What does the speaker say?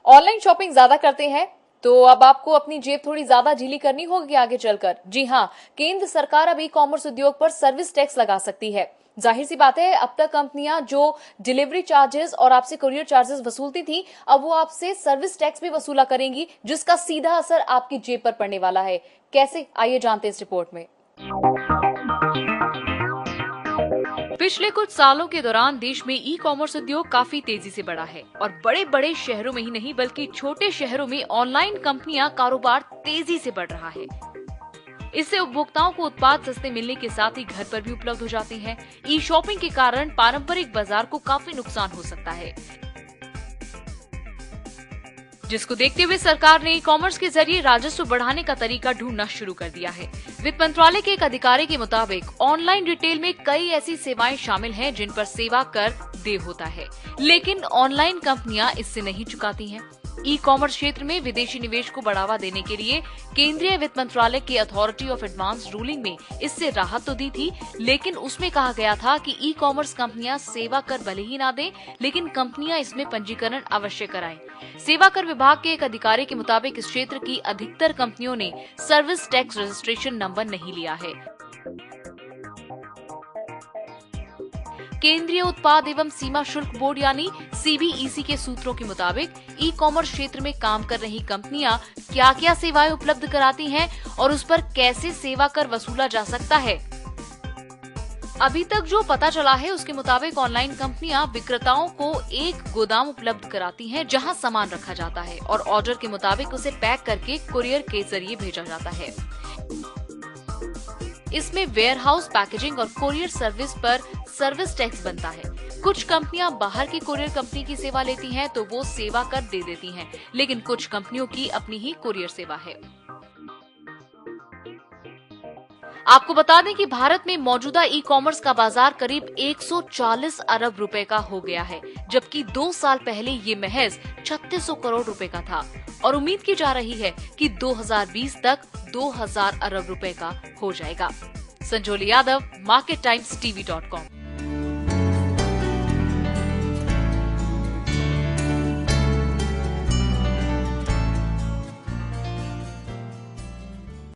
Online shopping ज्यादा करते हैं तो अब आपको अपनी जेब थोड़ी ज्यादा ढीली करनी होगी आगे चलकर। जी हाँ, केंद्र सरकार अब ई कॉमर्स उद्योग पर सर्विस टैक्स लगा सकती है। जाहिर सी बात है, अब तक कंपनियां जो डिलीवरी चार्जेस और आपसे कुरियर चार्जेस वसूलती थी, अब वो आपसे सर्विस टैक्स भी वसूला करेंगी, जिसका सीधा असर आपकी जेब पर पड़ने वाला है। कैसे, आइए जानते हैं इस रिपोर्ट में। पिछले कुछ सालों के दौरान देश में ई कॉमर्स उद्योग काफी तेजी से बढ़ा है और बड़े बड़े शहरों में ही नहीं बल्कि छोटे शहरों में ऑनलाइन कंपनियां कारोबार तेजी से बढ़ रहा है। इससे उपभोक्ताओं को उत्पाद सस्ते मिलने के साथ ही घर पर भी उपलब्ध हो जाते हैं। ई शॉपिंग के कारण पारंपरिक बाजार को काफी नुकसान हो सकता है, जिसको देखते हुए सरकार ने ई कॉमर्स के जरिए राजस्व बढ़ाने का तरीका ढूंढना शुरू कर दिया है। वित्त मंत्रालय के एक अधिकारी के मुताबिक ऑनलाइन रिटेल में कई ऐसी सेवाएं शामिल हैं जिन पर सेवा कर देय होता है, लेकिन ऑनलाइन कंपनियां इससे नहीं चुकाती हैं। ई कॉमर्स क्षेत्र में विदेशी निवेश को बढ़ावा देने के लिए केंद्रीय वित्त मंत्रालय के अथॉरिटी ऑफ एडवांस रूलिंग में इससे राहत तो दी थी, लेकिन उसमें कहा गया था कि ई कॉमर्स कंपनियां सेवा कर भले ही ना दें, लेकिन कंपनियां इसमें पंजीकरण अवश्य कराएं। सेवा कर विभाग के एक अधिकारी के मुताबिक इस क्षेत्र की अधिकतर कंपनियों ने सर्विस टैक्स रजिस्ट्रेशन नंबर नहीं लिया है। केंद्रीय उत्पाद एवं सीमा शुल्क बोर्ड यानी सीबीईसी के सूत्रों के मुताबिक ई कॉमर्स क्षेत्र में काम कर रही कंपनियां क्या क्या सेवाएं उपलब्ध कराती हैं और उस पर कैसे सेवा कर वसूला जा सकता है। अभी तक जो पता चला है उसके मुताबिक ऑनलाइन कंपनियां विक्रेताओं को एक गोदाम उपलब्ध कराती हैं जहां सामान रखा जाता है और ऑर्डर के मुताबिक उसे पैक करके कुरियर के जरिए भेजा जाता है। इसमें वेयरहाउस, पैकेजिंग और कुरियर सर्विस पर सर्विस टैक्स बनता है। कुछ कंपनियां बाहर की कुरियर कंपनी की सेवा लेती हैं तो वो सेवा कर दे देती हैं, लेकिन कुछ कंपनियों की अपनी ही कुरियर सेवा है। आपको बता दें कि भारत में मौजूदा ई कॉमर्स का बाजार करीब 140 अरब रुपए का हो गया है, जबकि 2 साल पहले ये महज 3600 करोड़ रुपए का था और उम्मीद की जा रही है कि 2020 तक 2000 अरब रुपए का हो जाएगा। संजोली यादव, marketimesTV.com।